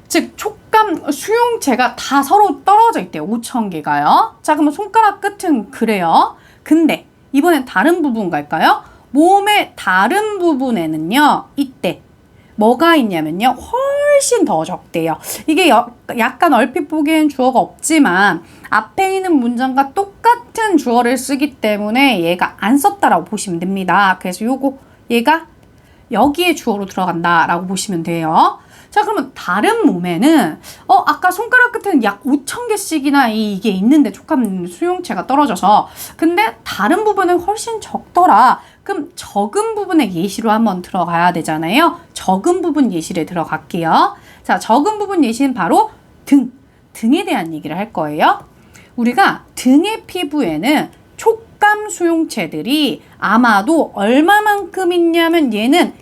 즉 촉감 수용체가 다 서로 떨어져 있대요. 5,000개가요. 자, 그러면 손가락 끝은 그래요. 근데 이번엔 다른 부분 갈까요? 몸의 다른 부분에는요. 이때 뭐가 있냐면요. 훨씬 더 적대요. 이게 약간 얼핏 보기엔 주어가 없지만 앞에 있는 문장과 똑같은 주어를 쓰기 때문에 얘가 안 썼다라고 보시면 됩니다. 그래서 얘가 여기에 주어로 들어간다라고 보시면 돼요. 자, 그러면 다른 몸에는 아까 손가락 끝에는 약 5,000개씩이나 이게 있는데 촉감 수용체가 떨어져서 근데 다른 부분은 훨씬 적더라. 그럼 적은 부분의 예시로 한번 들어가야 되잖아요. 적은 부분 예시를 들어갈게요. 자, 적은 부분 예시는 바로 등에 대한 얘기를 할 거예요. 우리가 등의 피부에는 촉감 수용체들이 아마도 얼마만큼 있냐면 얘는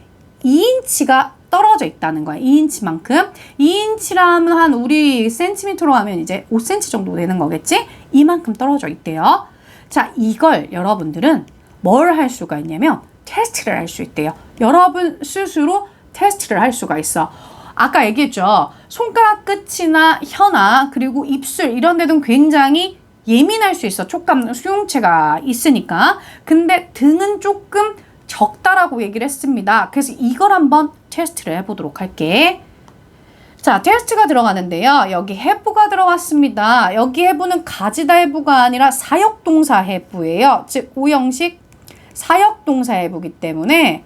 2인치가 떨어져 있다는 거야. 2인치만큼. 2인치라면 한 우리 센티미터로 하면 이제 5cm 정도 되는 거겠지? 이만큼 떨어져 있대요. 자, 이걸 여러분들은 뭘 할 수가 있냐면 테스트를 할 수 있대요. 여러분 스스로 테스트를 할 수가 있어. 아까 얘기했죠. 손가락 끝이나 혀나 그리고 입술 이런 데는 굉장히 예민할 수 있어. 촉감 수용체가 있으니까. 근데 등은 조금 적다라고 얘기를 했습니다. 그래서 이걸 한번 테스트를 해보도록 할게. 자, 테스트가 들어가는데요. 여기 have가 들어갔습니다. 여기 have는 가지다 have가 아니라 사역동사 have예요. 즉, 5형식 사역동사 have이기 때문에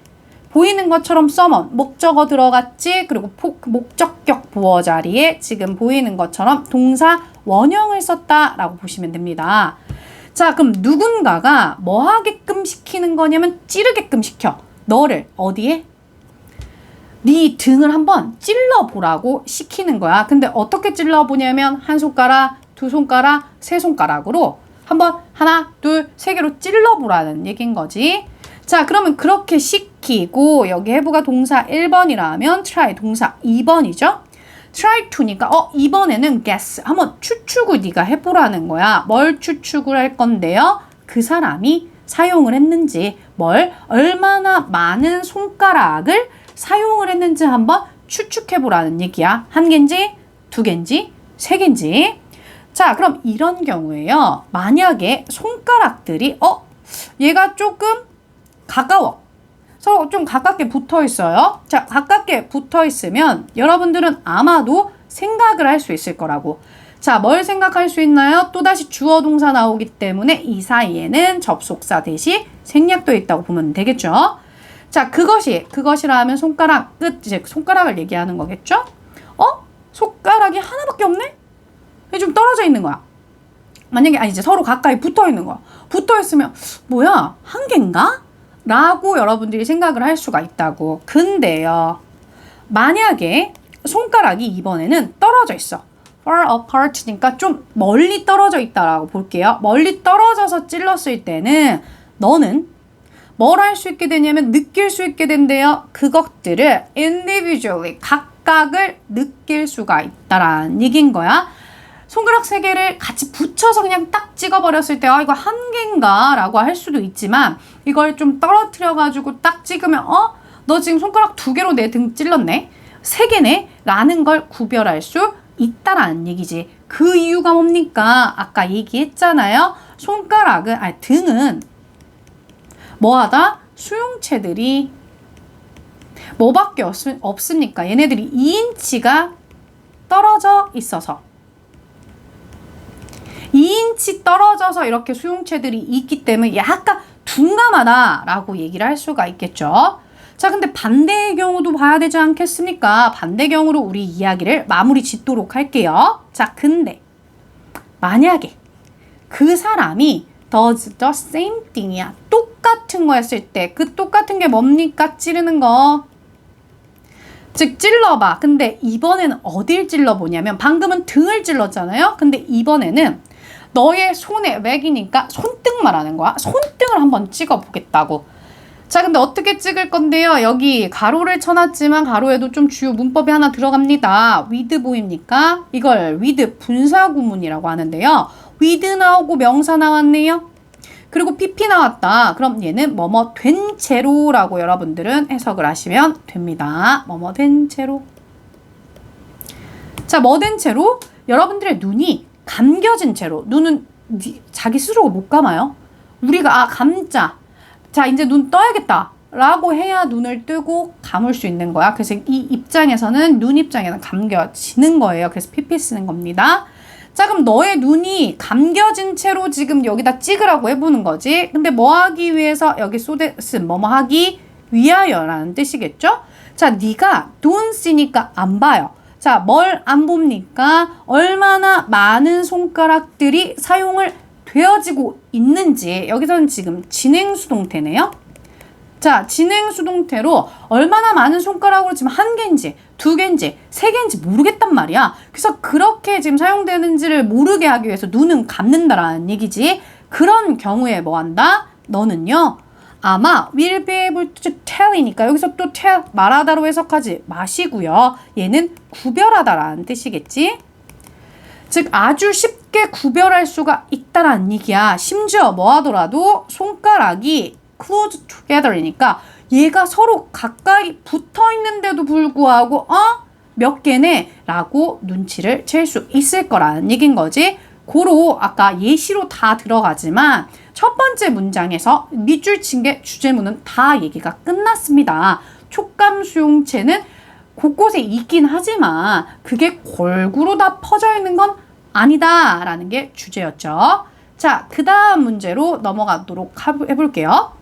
보이는 것처럼 someone, 목적어 들어갔지? 그리고 목적격 보어 자리에 지금 보이는 것처럼 동사 원형을 썼다라고 보시면 됩니다. 자, 그럼 누군가가 뭐 하게끔 시키는 거냐면 찌르게끔 시켜. 너를 어디에? 네 등을 한번 찔러보라고 시키는 거야. 근데 어떻게 찔러보냐면 한 손가락, 두 손가락, 세 손가락으로 한번 하나, 둘, 세 개로 찔러보라는 얘기인 거지. 자, 그러면 그렇게 시키고 여기 have가 동사 1번이라면 try 동사 2번이죠. try to니까 이번에는 guess 한번 추측을 네가 해보라는 거야. 뭘 추측을 할 건데요? 그 사람이 사용을 했는지, 얼마나 많은 손가락을 사용을 했는지 한번 추측해보라는 얘기야. 한 개인지, 두 개인지, 세 개인지. 자, 그럼 이런 경우에요. 만약에 손가락들이 얘가 조금 가까워. 서로 좀 가깝게 붙어 있어요. 자, 가깝게 붙어 있으면 여러분들은 아마도 생각을 할 수 있을 거라고. 자, 뭘 생각할 수 있나요? 또다시 주어 동사 나오기 때문에 이 사이에는 접속사 대신 생략되어 있다고 보면 되겠죠. 자, 그것이라 하면 손가락 끝, 이제 손가락을 얘기하는 거겠죠? 손가락이 하나밖에 없네? 좀 떨어져 있는 거야. 만약에 이제 서로 가까이 붙어 있는 거야. 붙어 있으면 뭐야? 한 개인가? 라고 여러분들이 생각을 할 수가 있다고. 근데요. 만약에 손가락이 이번에는 떨어져 있어. far apart니까 좀 멀리 떨어져 있다라고 볼게요. 멀리 떨어져서 찔렀을 때는 너는 뭘 할 수 있게 되냐면 느낄 수 있게 된대요. 그것들을 individually 각각을 느낄 수가 있다라는 얘기인 거야. 손가락 세 개를 같이 붙여서 그냥 딱 찍어버렸을 때 이거 한 개인가? 라고 할 수도 있지만 이걸 좀 떨어뜨려가지고 딱 찍으면 너 지금 손가락 두 개로 내 등 찔렀네? 세 개네? 라는 걸 구별할 수 있다라는 얘기지. 그 이유가 뭡니까? 아까 얘기했잖아요. 등은 뭐하다? 수용체들이 뭐밖에 없습니까? 얘네들이 2인치가 떨어져 있어서 2인치 떨어져서 이렇게 수용체들이 있기 때문에 약간 둔감하다라고 얘기를 할 수가 있겠죠. 자, 근데 반대의 경우도 봐야 되지 않겠습니까? 반대 경우로 우리 이야기를 마무리 짓도록 할게요. 자, 근데 만약에 그 사람이 does the same thing이야. 똑같은 거 했을 때 그 똑같은 게 뭡니까? 찌르는 거. 즉 찔러봐. 근데 이번에는 어딜 찔러보냐면 방금은 등을 찔렀잖아요. 근데 이번에는 너의 손에 맥이니까 손등 말하는 거야. 손등을 한번 찍어보겠다고. 자, 근데 어떻게 찍을 건데요? 여기 가로를 쳐놨지만 가로에도 좀 주요 문법이 하나 들어갑니다. with 보입니까? 이걸 with 분사구문이라고 하는데요. with 나오고 명사 나왔네요. 그리고 pp 나왔다. 그럼 얘는 뭐뭐 된 채로라고 여러분들은 해석을 하시면 됩니다. 뭐뭐 된 채로. 자, 뭐 된 채로? 여러분들의 눈이 감겨진 채로. 눈은 자기 스스로 못 감아요. 우리가 감자. 자, 이제 눈 떠야겠다 라고 해야 눈을 뜨고 감을 수 있는 거야. 그래서 이 입장에서는 눈 입장에는 감겨지는 거예요. 그래서 pp 쓰는 겁니다. 자, 그럼 너의 눈이 감겨진 채로 지금 여기다 찍으라고 해보는 거지. 근데 뭐 하기 위해서 여기 소데스 뭐뭐 하기 위하여라는 뜻이겠죠? 자, 네가 don't see니까 안 봐요. 자, 뭘 안 봅니까? 얼마나 많은 손가락들이 사용을 되어지고 있는지. 여기서는 지금 진행수동태네요. 자, 진행수동태로 얼마나 많은 손가락으로 지금 한 개인지, 두 개인지, 세 개인지 모르겠단 말이야. 그래서 그렇게 지금 사용되는지를 모르게 하기 위해서 눈은 감는다라는 얘기지. 그런 경우에 뭐 한다? 너는요, 아마 will be able to tell이니까 여기서 또 tell, 말하다로 해석하지 마시고요. 얘는 구별하다라는 뜻이겠지. 즉 아주 쉽게 구별할 수가 있다라는 얘기야. 심지어 뭐 하더라도 손가락이 close together이니까 얘가 서로 가까이 붙어 있는데도 불구하고 몇 개네? 라고 눈치를 챌 수 있을 거라는 얘기인 거지. 고로 아까 예시로 다 들어가지만 첫 번째 문장에서 밑줄 친 게 주제문은 다 얘기가 끝났습니다. 촉감 수용체는 곳곳에 있긴 하지만 그게 골고루 다 퍼져 있는 건 아니다 라는 게 주제였죠. 자, 그 다음 문제로 넘어가도록 해볼게요.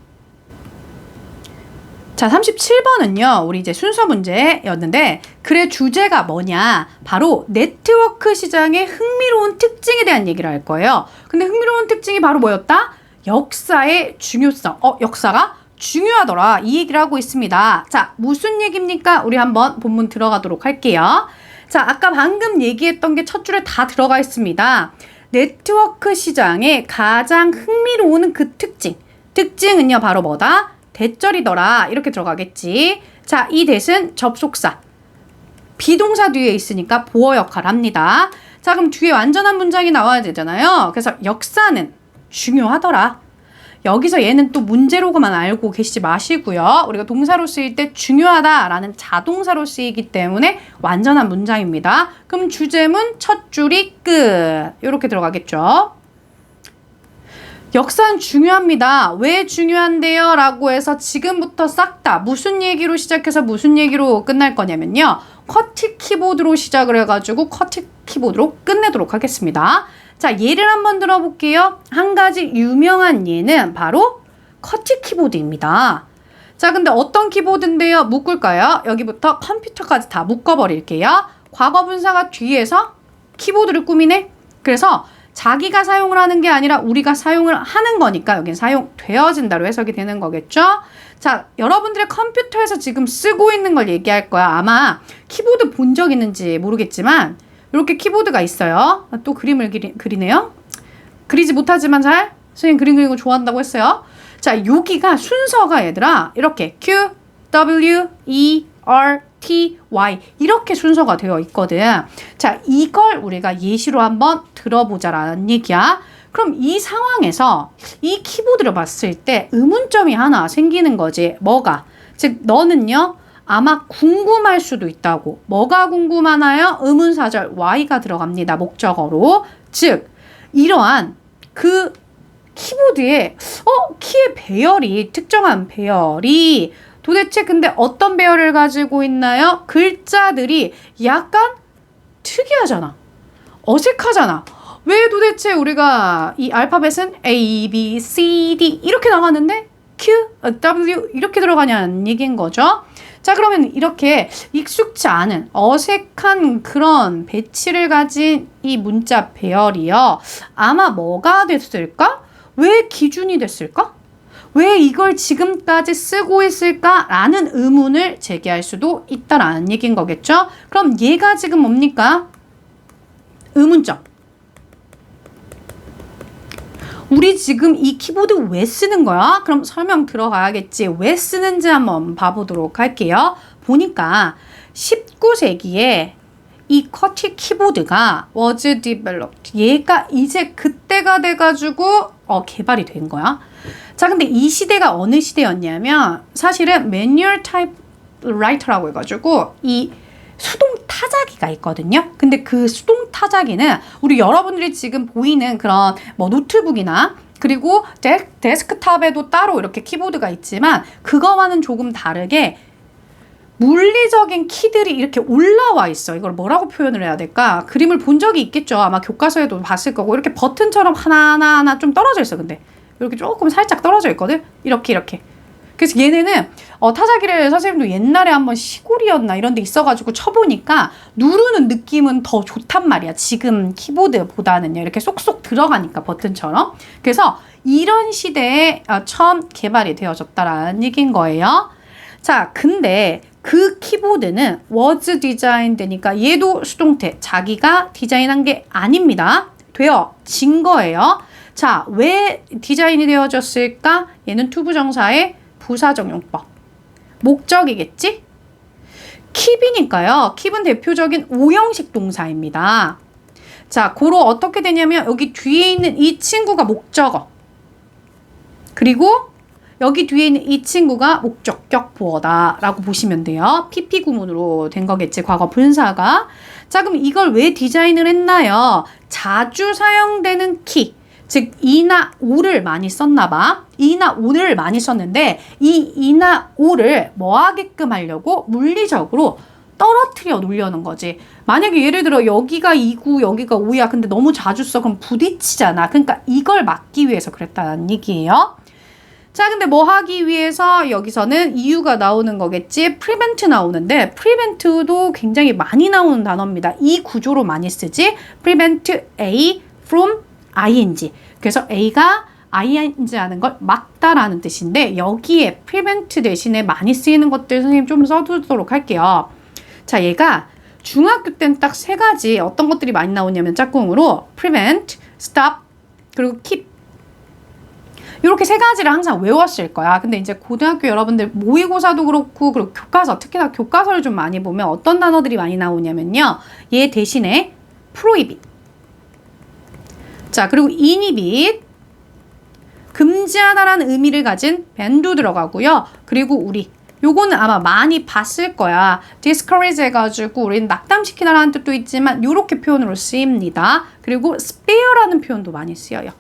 자, 37번은요, 우리 이제 순서 문제였는데, 글의 주제가 뭐냐? 바로 네트워크 시장의 흥미로운 특징에 대한 얘기를 할 거예요. 근데 흥미로운 특징이 바로 뭐였다? 역사의 중요성. 역사가 중요하더라. 이 얘기를 하고 있습니다. 자, 무슨 얘기입니까? 우리 한번 본문 들어가도록 할게요. 자, 아까 방금 얘기했던 게 첫 줄에 다 들어가 있습니다. 네트워크 시장의 가장 흥미로운 그 특징은요 바로 뭐다? 대절이더라. 이렇게 들어가겠지. 자, 이 대은 접속사. 비동사 뒤에 있으니까 보어 역할을 합니다. 자, 그럼 뒤에 완전한 문장이 나와야 되잖아요. 그래서 역사는 중요하더라. 여기서 얘는 또 문제로만 알고 계시지 마시고요. 우리가 동사로 쓰일 때 중요하다라는 자동사로 쓰이기 때문에 완전한 문장입니다. 그럼 주제문 첫 줄이 끝. 이렇게 들어가겠죠. 역사는 중요합니다. 왜 중요한데요? 라고 해서 지금부터 싹 다 무슨 얘기로 시작해서 무슨 얘기로 끝날 거냐면요. 커티 키보드로 시작을 해가지고 커티 키보드로 끝내도록 하겠습니다. 자, 예를 한번 들어볼게요. 한 가지 유명한 예는 바로 커티 키보드입니다. 자, 근데 어떤 키보드인데요? 묶을까요? 여기부터 컴퓨터까지 다 묶어버릴게요. 과거 분사가 뒤에서 키보드를 꾸미네? 그래서 자기가 사용을 하는 게 아니라 우리가 사용을 하는 거니까 여긴 사용되어진다로 해석이 되는 거겠죠? 자, 여러분들의 컴퓨터에서 지금 쓰고 있는 걸 얘기할 거야. 아마 키보드 본 적 있는지 모르겠지만 이렇게 키보드가 있어요. 또 그림을 그리네요. 그리지 못하지만 잘 선생님 그림 그리는 거 좋아한다고 했어요. 자, 여기가 순서가 얘들아 이렇게 Q, W, E, R, T, Y 이렇게 순서가 되어 있거든. 자, 이걸 우리가 예시로 한번 들어보자라는 얘기야. 그럼 이 상황에서 이 키보드를 봤을 때 의문점이 하나 생기는 거지. 뭐가? 즉 너는요 아마 궁금할 수도 있다고. 뭐가 궁금하나요? 의문사절 Y가 들어갑니다. 목적어로. 즉 이러한 그 키보드에 키의 배열이 특정한 배열이 도대체 근데 어떤 배열을 가지고 있나요? 글자들이 약간 특이하잖아. 어색하잖아. 왜 도대체 우리가 이 알파벳은 A, B, C, D 이렇게 나가는데 Q, W 이렇게 들어가냐는 얘기인 거죠. 자, 그러면 이렇게 익숙치 않은 어색한 그런 배치를 가진 이 문자 배열이요. 아마 뭐가 됐을까? 왜 기준이 됐을까? 왜 이걸 지금까지 쓰고 있을까라는 의문을 제기할 수도 있다라는 얘기인 거겠죠. 그럼 얘가 지금 뭡니까? 의문점. 우리 지금 이 키보드 왜 쓰는 거야? 그럼 설명 들어가야겠지. 왜 쓰는지 한번 봐보도록 할게요. 보니까 19세기에 이 커티 키보드가 was developed. 얘가 이제 그때가 돼가지고 개발이 된 거야. 자, 근데 이 시대가 어느 시대였냐면 사실은 매뉴얼 타입라이터라고 해가지고 이 수동 타자기가 있거든요. 근데 그 수동 타자기는 우리 여러분들이 지금 보이는 그런 뭐 노트북이나 그리고 데스크탑에도 따로 이렇게 키보드가 있지만 그거와는 조금 다르게 물리적인 키들이 이렇게 올라와 있어. 이걸 뭐라고 표현을 해야 될까? 그림을 본 적이 있겠죠. 아마 교과서에도 봤을 거고 이렇게 버튼처럼 하나하나 좀 떨어져 있어. 근데 이렇게 조금 살짝 떨어져 있거든. 이렇게. 그래서 얘네는 타자기를 선생님도 옛날에 한번 시골이었나 이런 데 있어가지고 쳐보니까 누르는 느낌은 더 좋단 말이야. 지금 키보드보다는요. 이렇게 쏙쏙 들어가니까 버튼처럼. 그래서 이런 시대에 처음 개발이 되어졌다라는 얘기인 거예요. 자, 근데 그 키보드는 was designed니까 얘도 수동태. 자기가 디자인한 게 아닙니다. 되어진 거예요. 자, 왜 디자인이 되어졌을까? 얘는 투부정사의 부사적용법. 목적이겠지? 킵이니까요. 킵은 대표적인 오형식 동사입니다. 자, 고로 어떻게 되냐면 여기 뒤에 있는 이 친구가 목적어. 그리고 여기 뒤에 있는 이 친구가 목적격 보어다라고 보시면 돼요. PP 구문으로 된 거겠지, 과거 분사가. 자, 그럼 이걸 왜 디자인을 했나요? 자주 사용되는 키. 즉 이나 오를 많이 썼나 봐. 이나 오를 많이 썼는데 이 이나 오를 뭐 하게끔 하려고 물리적으로 떨어뜨려 놓으려는 거지. 만약에 예를 들어 여기가 2구 여기가 5야. 근데 너무 자주 써. 그럼 부딪히잖아. 그러니까 이걸 막기 위해서 그랬다는 얘기예요. 자, 근데 뭐 하기 위해서 여기서는 이유가 나오는 거겠지. prevent 나오는데 prevent도 굉장히 많이 나오는 단어입니다. 이 구조로 많이 쓰지. prevent A from ing. 그래서 A가 ing 하는 걸 막다라는 뜻인데 여기에 prevent 대신에 많이 쓰이는 것들 선생님 좀 써두도록 할게요. 자, 얘가 중학교 때는 딱 세 가지 어떤 것들이 많이 나오냐면 짝꿍으로 prevent, stop, 그리고 keep. 이렇게 세 가지를 항상 외웠을 거야. 근데 이제 고등학교 여러분들 모의고사도 그렇고 그리고 교과서, 특히나 교과서를 좀 많이 보면 어떤 단어들이 많이 나오냐면요. 얘 대신에 prohibit. 자, 그리고 inhibit. 금지하다라는 의미를 가진 ban도 들어가고요. 그리고 우리 요거는 아마 많이 봤을 거야. discourage 해가지고 우리는 낙담시키다라는 뜻도 있지만 요렇게 표현으로 쓰입니다. 그리고 spare라는 표현도 많이 쓰여요.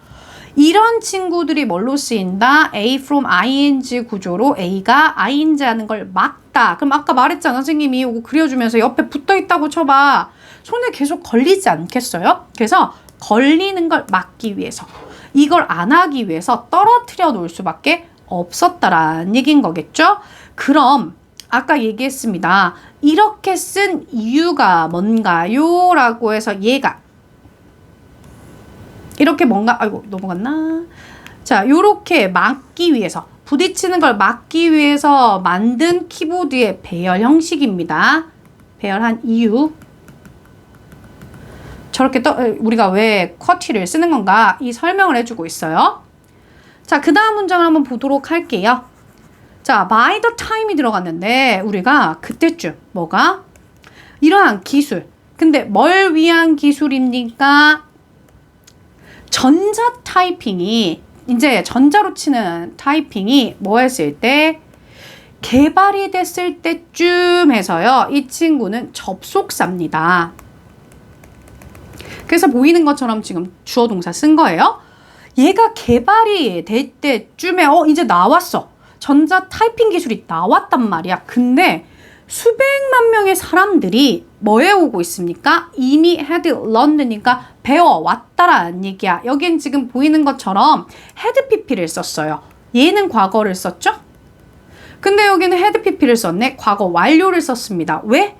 이런 친구들이 뭘로 쓰인다? A from ing 구조로 A가 ing 하는 걸 막다. 그럼 아까 말했잖아. 선생님이 요거 그려주면서 옆에 붙어 있다고 쳐봐. 손에 계속 걸리지 않겠어요? 그래서 걸리는 걸 막기 위해서, 이걸 안 하기 위해서 떨어뜨려 놓을 수밖에 없었다라는 얘기인 거겠죠? 그럼 아까 얘기했습니다. 이렇게 쓴 이유가 뭔가요? 라고 해서 얘가 이렇게 뭔가, 아이고 넘어갔나? 자, 요렇게 막기 위해서, 부딪히는 걸 막기 위해서 만든 키보드의 배열 형식입니다. 배열한 이유. 저렇게 우리가 왜 쿼티를 쓰는 건가? 이 설명을 해주고 있어요. 자, 그 다음 문장을 한번 보도록 할게요. 자, by the time이 들어갔는데 우리가 그때쯤 뭐가? 이러한 기술. 근데 뭘 위한 기술입니까? 전자 타이핑이, 이제 전자로 치는 타이핑이 뭐 했을 때? 개발이 됐을 때쯤 해서요. 이 친구는 접속사입니다. 그래서 보이는 것처럼 지금 주어 동사 쓴 거예요. 얘가 개발이 될 때쯤에 이제 나왔어. 전자 타이핑 기술이 나왔단 말이야. 근데 수백만 명의 사람들이 뭐 해오고 있습니까? 이미 had learned니까 배워왔다라는 얘기야. 여긴 지금 보이는 것처럼 had pp를 썼어요. 얘는 과거를 썼죠? 근데 여기는 had pp를 썼네. 과거 완료를 썼습니다. 왜?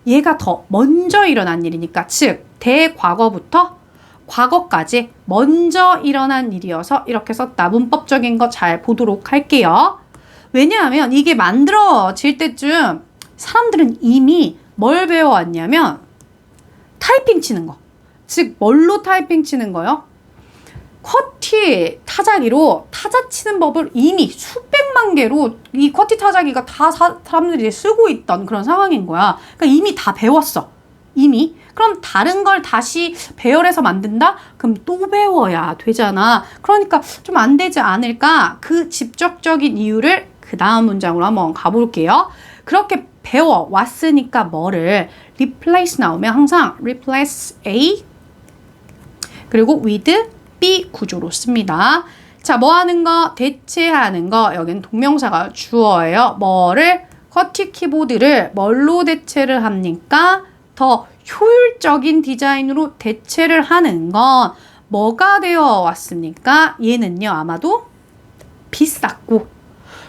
얘가 더 먼저 일어난 일이니까. 즉 대과거부터 과거까지 먼저 일어난 일이어서 이렇게 썼다. 문법적인 거 잘 보도록 할게요. 왜냐하면 이게 만들어질 때쯤 사람들은 이미 뭘 배워왔냐면 타이핑 치는 거. 즉 뭘로 타이핑 치는 거요? 쿼티 타자기로 타자 치는 법을 이미 수백만 개로 이 쿼티 타자기가 다 사람들이 쓰고 있던 그런 상황인 거야. 그러니까 이미 다 배웠어. 이미. 그럼 다른 걸 다시 배열해서 만든다? 그럼 또 배워야 되잖아. 그러니까 좀 안 되지 않을까? 그 직접적인 이유를 그 다음 문장으로 한번 가볼게요. 그렇게 배워왔으니까 뭐를 replace 나오면 항상 replace A 그리고 with B 구조로 씁니다. 자, 뭐 하는 거? 대체하는 거. 여기는 동명사가 주어예요. 뭐를? 쿼티 키보드를 뭘로 대체를 합니까? 더 효율적인 디자인으로 대체를 하는 건 뭐가 되어 왔습니까? 얘는요, 아마도 비쌌고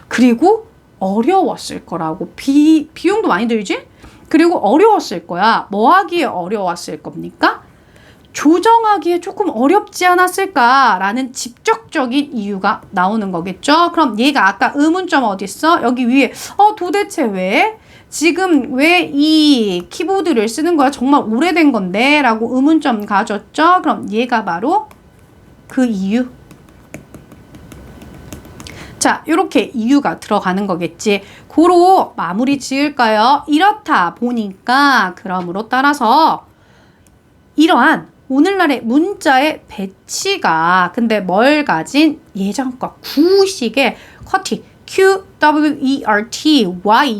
그리고 어려웠을 거라고. 비용도 많이 들지? 그리고 어려웠을 거야. 뭐 하기에 어려웠을 겁니까? 조정하기에 조금 어렵지 않았을까라는 직접적인 이유가 나오는 거겠죠. 그럼 얘가 아까 의문점 어디 있어? 여기 위에 도대체 왜? 지금 왜 이 키보드를 쓰는 거야? 정말 오래된 건데 라고 의문점 가졌죠. 그럼 얘가 바로 그 이유. 자, 이렇게 이유가 들어가는 거겠지. 고로 마무리 지을까요? 이렇다 보니까 그러므로 따라서 이러한 오늘날의 문자의 배치가 근데 뭘 가진 예전과 구식의 쿼티 QWERTY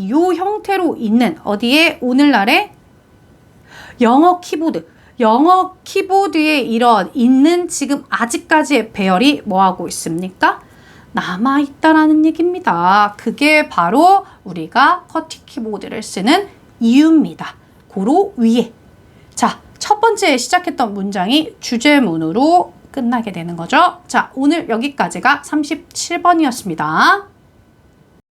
요 형태로 있는 어디에 오늘날의 영어 키보드에 이런 있는 지금 아직까지의 배열이 뭐하고 있습니까? 남아있다라는 얘기입니다. 그게 바로 우리가 쿼티 키보드를 쓰는 이유입니다. 고로 위에. 자, 첫 번째 시작했던 문장이 주제문으로 끝나게 되는 거죠. 자, 오늘 여기까지가 37번이었습니다.